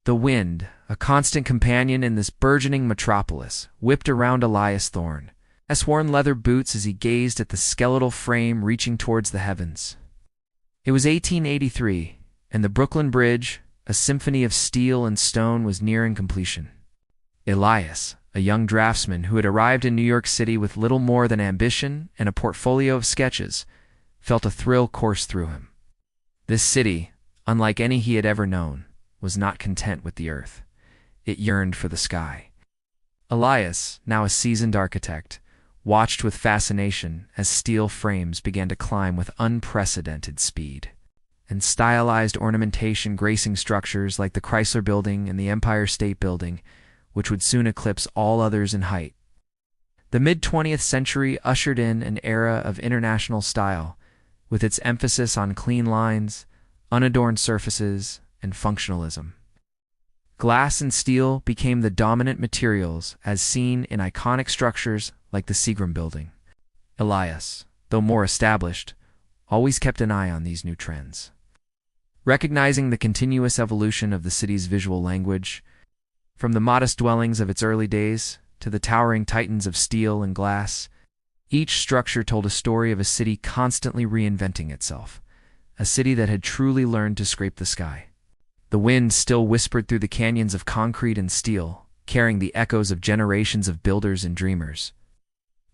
The wind, a constant companion in this burgeoning metropolis, whipped around Elias Thorne's worn leather boots as he gazed at the skeletal frame reaching towards the heavens. It was 1883, and the Brooklyn Bridge, a symphony of steel and stone, was nearing completion. Elias, a young draftsman who had arrived in New York City with little more than ambition and a portfolio of sketches, felt a thrill course through him. This city, unlike any he had ever known, was not content with the earth. It yearned for the sky. Elias, now a seasoned architect, watched with fascination as steel frames began to climb with unprecedented speed, and stylized ornamentation gracing structures like the Chrysler Building and the Empire State Building, which would soon eclipse all others in height. The mid-20th century ushered in an era of international style, with its emphasis on clean lines, unadorned surfaces, and functionalism. Glass and steel became the dominant materials as seen in iconic structures like the Seagram Building. Elias, though more established, always kept an eye on these new trends. Recognizing the continuous evolution of the city's visual language, from the modest dwellings of its early days to the towering titans of steel and glass, each structure told a story of a city constantly reinventing itself, a city that had truly learned to scrape the sky. The wind still whispered through the canyons of concrete and steel, carrying the echoes of generations of builders and dreamers.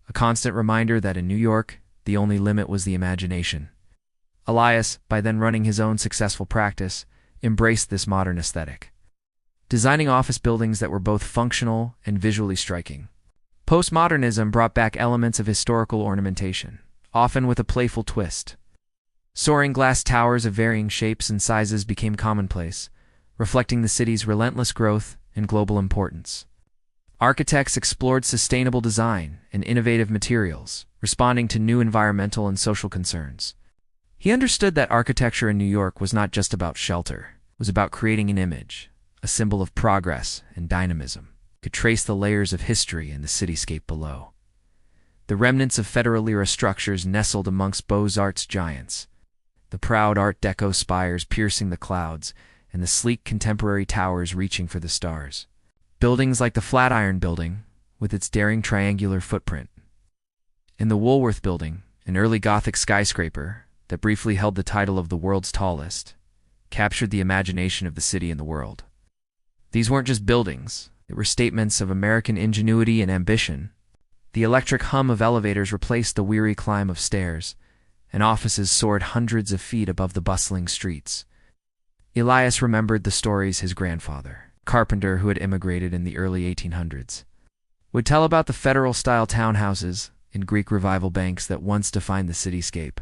A constant reminder that in New York, the only limit was the imagination. Elias, by then running his own successful practice, embraced this modern aesthetic, designing office buildings that were both functional and visually striking. Postmodernism brought back elements of historical ornamentation, often with a playful twist. Soaring glass towers of varying shapes and sizes became commonplace, reflecting the city's relentless growth and global importance. Architects explored sustainable design and innovative materials, responding to new environmental and social concerns. He understood that architecture in New York was not just about shelter, it was about creating an image, a symbol of progress and dynamism. Could trace the layers of history in the cityscape below. The remnants of Federal-era structures nestled amongst Beaux-Arts giants, the proud Art Deco spires piercing the clouds, and the sleek contemporary towers reaching for the stars. Buildings like the Flatiron Building, with its daring triangular footprint. And the Woolworth Building, an early Gothic skyscraper that briefly held the title of the world's tallest, captured the imagination of the city and the world. These weren't just buildings, they were statements of American ingenuity and ambition. The electric hum of elevators replaced the weary climb of stairs, and offices soared hundreds of feet above the bustling streets. Elias remembered the stories his grandfather, a carpenter who had immigrated in the early 1800s, would tell about the Federal-style townhouses in Greek Revival banks that once defined the cityscape.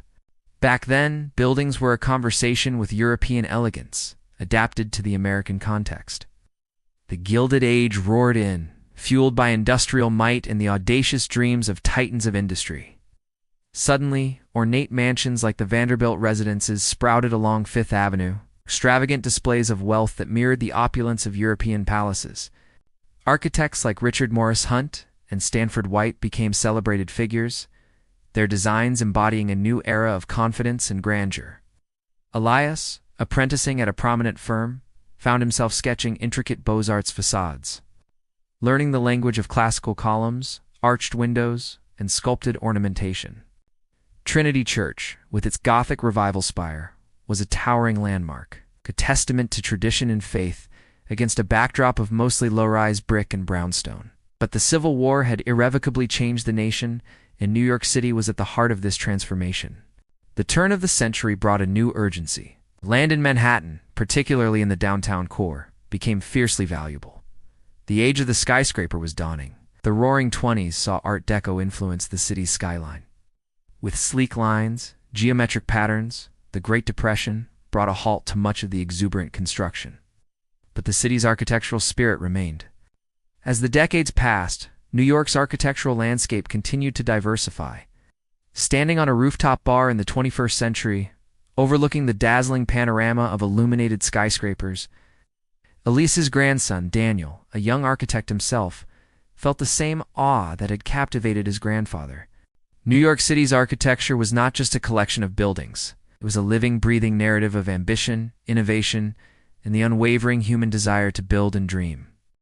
Back then, buildings were a conversation with European elegance, adapted to the American context. The Gilded Age roared in, fueled by industrial might and the audacious dreams of titans of industry. Suddenly, ornate mansions like the Vanderbilt residences sprouted along Fifth Avenue, extravagant displays of wealth that mirrored the opulence of European palaces. Architects like Richard Morris Hunt and Stanford White became celebrated figures, their designs embodying a new era of confidence and grandeur. Elias, apprenticing at a prominent firm, found himself sketching intricate Beaux-Arts facades. Learning the language of classical columns, arched windows, and sculpted ornamentation. Trinity Church, with its Gothic Revival spire, was a towering landmark, a testament to tradition and faith against a backdrop of mostly low-rise brick and brownstone. But the Civil War had irrevocably changed the nation, and New York City was at the heart of this transformation. The turn of the century brought a new urgency. Land in Manhattan, particularly in the downtown core, became fiercely valuable. The age of the skyscraper was dawning. The Roaring Twenties saw Art Deco influence the city's skyline. With sleek lines, geometric patterns, the Great Depression brought a halt to much of the exuberant construction. But the city's architectural spirit remained. As the decades passed, New York's architectural landscape continued to diversify. Standing on a rooftop bar in the 21st century, overlooking the dazzling panorama of illuminated skyscrapers, Elias's grandson, Daniel, a young architect himself, felt the same awe that had captivated his grandfather. New York City's architecture was not just a collection of buildings. It was a living, breathing narrative of ambition, innovation, and the unwavering human desire to build and dream.